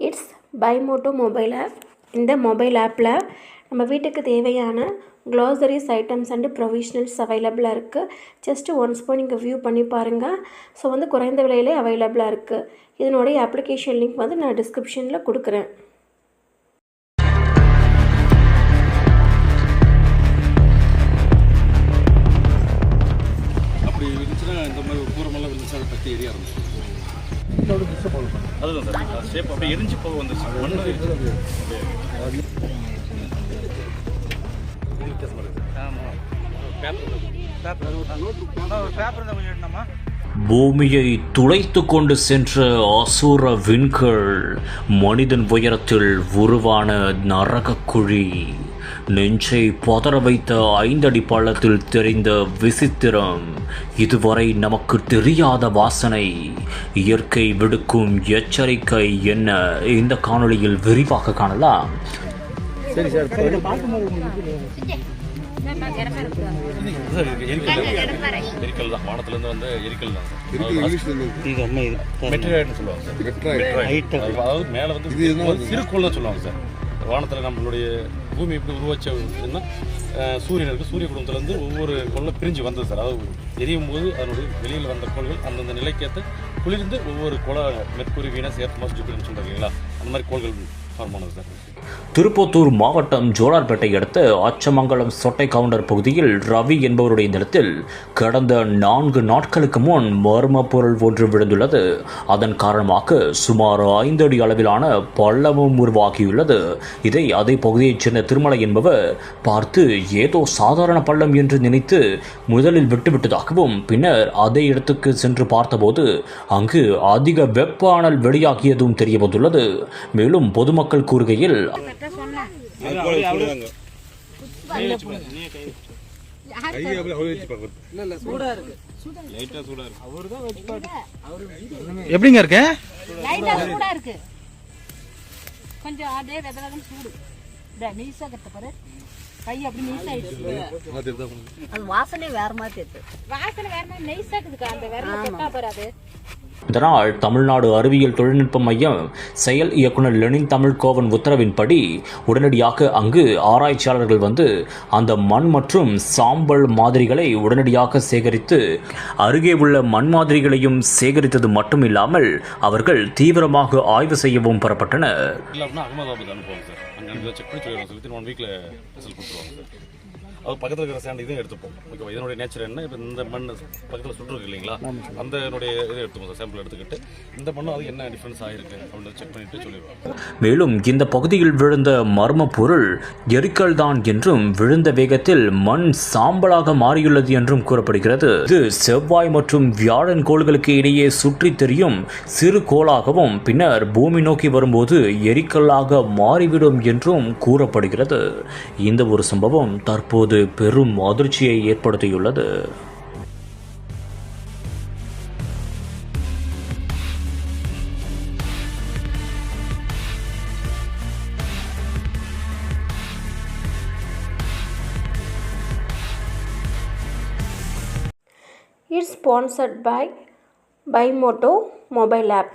It's பைமோட்டோ mobile app. இந்த mobile ஆப்பில் நம்ம வீட்டுக்கு தேவையான க்ளாசரிஸ் ஐட்டம்ஸ் அண்டு ப்ரொவிஷனல்ஸ் அவைலபிளாக இருக்குது. ஜஸ்ட்டு ஒன்ஸ் போய் நீங்கள் வியூ பண்ணி பாருங்கள். ஸோ குறைந்த விலையிலே அவைலபிளாக இருக்குது. இதனுடைய அப்ளிகேஷன் லிங்க் நான் டிஸ்கிரிப்ஷனில் கொடுக்குறேன். அப்படி இருந்துச்சுன்னா இந்த மாதிரி பூரமெல்லாம் இருந்துச்சு அதை பற்றி எரிய ஆரம்பிச்சு அதுதான் சார் ஷேப் அப்படியே எரிஞ்சு போக வந்துருச்சு மண்ணு பூமியை துளைத்து கொண்டு சென்ற அசுர விண்கள், மனிதன் உயரத்தில் உருவான நரகக்குழி, நெஞ்சை பதற வைத்த 5 அடி பள்ளத்தில் தெரிந்த விசித்திரம், இதுவரை நமக்கு தெரியாத வாசனை, இயற்கை விடுக்கும் எச்சரிக்கை என்ன இந்த காணொளியில் விரிவாக காணலாம். சரி சார், எரிக்கல் தான், வானத்திலிருந்து வந்த எரிக்கல் தான். அதாவது மேலே வந்து சிறுகோள் தான் சொல்லுவாங்க சார். வானத்தில் நம்மளுடைய பூமி எப்படி உருவாச்சுன்னா சூரியன் இருக்குது, சூரிய குடும்பத்துலேருந்து ஒவ்வொரு கோளும் பிரிஞ்சு வந்தது சார். அதாவது எரியும் போது அதனுடைய வெளியில் வந்த கோள்கள் அந்தந்த நிலைக்கேற்ற குளிர்ந்து ஒவ்வொரு கோளை மெர்க்குரி, வீனஸ், எர்த், மார்ஸ், ஜூபிட்டர்னு சொல்கிறீங்களா, அந்த மாதிரி கோள்கள் ஃபார்ம் ஆனது சார். திருப்பத்தூர் மாவட்டம் ஜோலார்பேட்டை அடுத்த ஆச்சமங்கலம் சொட்டை கவுண்டர் பகுதியில் ரவி என்பவருடைய நிலத்தில் கடந்த 4 நாட்களுக்கு முன் மர்ம பொருள் ஒன்று விழுந்துள்ளது. அதன் காரணமாக சுமார் 5 அடி அளவிலான பள்ளமும் உருவாகியுள்ளது. இதை அதே பகுதியைச் சேர்ந்த திருமலை என்பவர் பார்த்து ஏதோ சாதாரண பள்ளம் என்று நினைத்து முதலில் விட்டுவிட்டதாகவும், பின்னர் அதே இடத்துக்கு சென்று பார்த்தபோது அங்கு அதிக வெப்ப அனல் வெளியாகியதும் தெரிய வந்துள்ளது. மேலும் பொதுமக்கள் கூறுகையில், எப்படிங்க இருக்கு? கொஞ்சம் அதே வெதவெதன்னு சூடு நீசா கட்ட பாரு, கை அப்படி நீசா ஆயிடுச்சு. அது வாசனை வேற மாதிரி இருக்கு, வாசனை வேற மாதிரி நைஸா இருக்குதுக்கா. அந்த விரல தொட்டா பாரு அது. இதனால் தமிழ்நாடு அறிவியல் தொழில்நுட்ப மையம் செயல் இயக்குனர் லெனின் தமிழ்கோவன் உத்தரவின்படி உடனடியாக அங்கு ஆராய்ச்சியாளர்கள் வந்து அந்த மண் மற்றும் சாம்பல் மாதிரிகளை உடனடியாக சேகரித்து அருகே உள்ள மண் மாதிரிகளையும் சேகரித்தது மட்டுமில்லாமல் அவர்கள் தீவிரமாக ஆய்வு செய்யவும் புறப்பட்டனர். அது பக்கத்தில் இருக்கிற சேண்ட் இதையும் எடுத்துப்போம். ஓகேவா, இதனுடைய நேச்சர் என்ன, இப்போ இந்த மண் பக்கத்தில் சுற்றுருக்கு இல்லைங்களா, அந்த என்னுடைய இதை எடுத்துப்போம் சார். சாம்பிள் எடுத்துக்கிட்டு இந்த மண்ணும் அது என்ன டிஃப்ரென்ஸ் ஆகிருக்கு அப்படின்னு செக் பண்ணிட்டு சொல்லிடுவோம். மேலும் இந்த பகுதியில் விழுந்த மர்ம பொருள் எரிக்கல் தான் என்றும், விழுந்த வேகத்தில் மண் சாம்பலாக மாறியுள்ளது என்றும் கூறப்படுகிறது. இது செவ்வாய் மற்றும் வியாழன் கோள்களுக்கு இடையே சுற்றி தெரியும் சிறு கோளாகவும் பின்னர் பூமி நோக்கி வரும்போது எரிக்கல்லாக மாறிவிடும் என்றும் கூறப்படுகிறது. இந்த ஒரு சம்பவம் தற்போது பெரும் அதிர்ச்சியை ஏற்படுத்தியுள்ளது. It's sponsored by Bimoto mobile app.